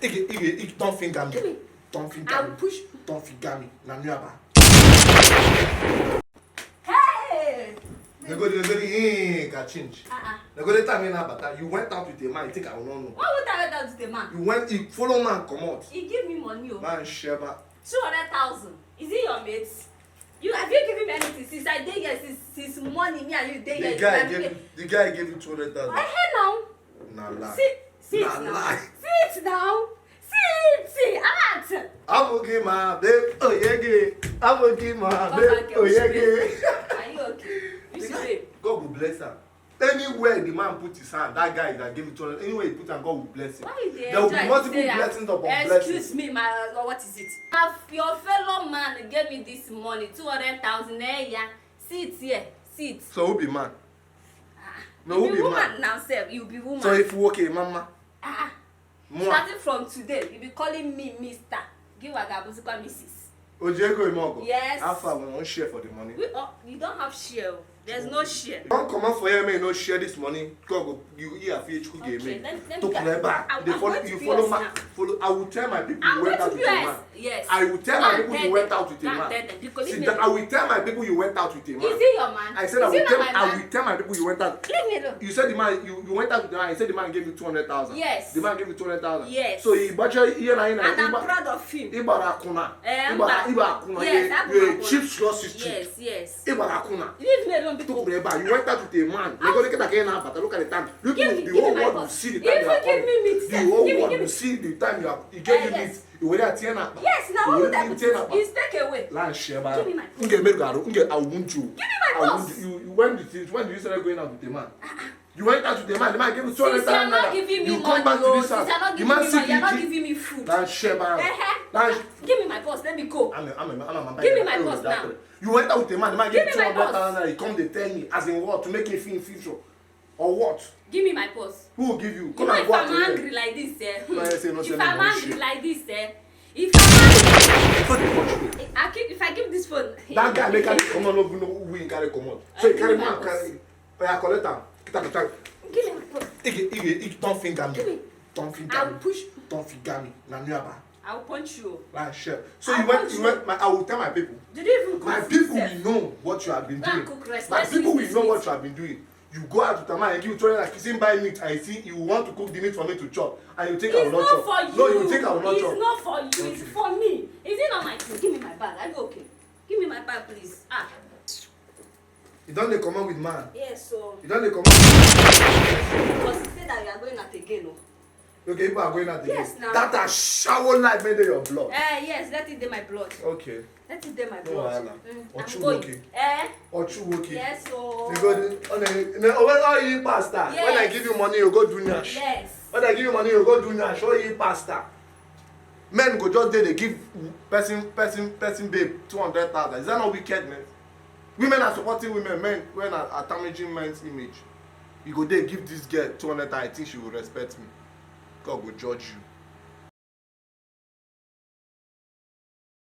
Don't finger me. Give me. Don't finger I'll me. push. Don't finger me. Nanyaba. Hey! They go can change. They go later me now, but you went out with a man. You think I will not know? Why would I let out with a man? You went. You follow man come out. He give me money. Man Sheba. 200,000. Is he your mate? You have you given me anything since I did here since money me and you did here? The guy gave you 200,000. I heard now. Nah lie. Sit Nah now. lie. Sit now. Sit. Act. I'm okay, ma, babe. Oh yeah, gay. I'm okay, ma, babe. Oh yeah, gay. Are you okay? You see, babe. God will bless her. Anywhere the man put his hand, that guy that gave it to him, anywhere he put hand, God will bless him. Why is There will be multiple blessings upon blessings. Excuse me, what is it? Your fellow man gave me this money, 200,000. Yeah. Sit here. Sit. So who be man? No, You who be be woman man? now, sir. You be woman. So if you okay, mama. Starting from today, you be calling me Mister. Give Agabusi call Mrs. Ojego Imogo. Yes. How far we won't share for the money? You don't have share. There's no share. Don't come out for here, man. No share this money. God, you hear FH who gave me. Let To play back. They follow you. Follow my. Follow. I will tell my people you went out with a man. Yes. I will tell my people you went out with a man. See, I will tell my people you went out with a man. Is he your man? I said I will tell my people you went out. Leave me alone. You said the man you went out with the man. You said the man gave you 200,000. Yes. The man gave you 200,000. Yes. So he budget here And I'm proud of him. Ibarakuna. Ibarakuna. Yes, You're a cheap slot system. Yes. Ibarakuna. Leave me alone You because went out with a man. Look at the time. Look Give at me the whole my world boss. will see the If time you you are give me coming. meat, The sir, whole give me, world give will me. see the time you are. He gave you Yes. meat. You were there Tiana. yes, now You all that is take away. Land Sheba. Give me my boss. I won't you. Give me my boss. When did you start going out with the man? You went out with the man gave you 200,000 Since you're not giving me you money, come back to this since house. you're not The giving man me money, you're not sick. giving me food. Land Sheba. Give me my boss, let me go. I'm Give me my boss now. You went out with the man gave you Give me my 200,000 he come they tell me as in what to make him feel in future or what? Give me my boss. Who will give you? You Come know and if go out I'm with him. angry like this, No, I say no, if say I'm no, angry shit. like this, if I'm angry, if I give this phone, That guy make carry come on no who we carry come on. So he carry man carry. I collect am. Kita the time. give me my boss. Don't finger Give me. me. Don't finger I'll me. push. Don't finger me. Nanyaba. I'll punch you. Like shit. So you went. I will tell my people. Did you even cook My food, people sir? will know what you have been Go and doing. cook rice. My Let's people eat will this know meat. what you have been doing. You go out with a man and give you 200 like kissing buy meat. I see you want to cook the meat for me to chop, and you think I will It's not not chop. for you. No, you think I will not chop. It's not for you. It's Okay. for me. Is it not my thing? Give me my bag. Are you okay? Give me my bag, please. You don't they come out with man. Yes, so. You don't they come out with Because he said that you are going out again, no? okay, people are going out again. Yes, now. That a shower light made in your blood. Yes, let it in my blood. Okay. Let it in my No blood. wahala. I'm Ochu going. okay. Ochu okay. Yes, so. You go when I eat pasta. Yes. When I give you money, you go do nash. Yes. When I give you money, you go do nash. Or eat pasta. Men go just there, they give person babe 200,000. Is that not wickedness? Women are supporting women. Men when are damaging men's image. You go there, give this girl 200,000. I think she will respect me. God will judge you.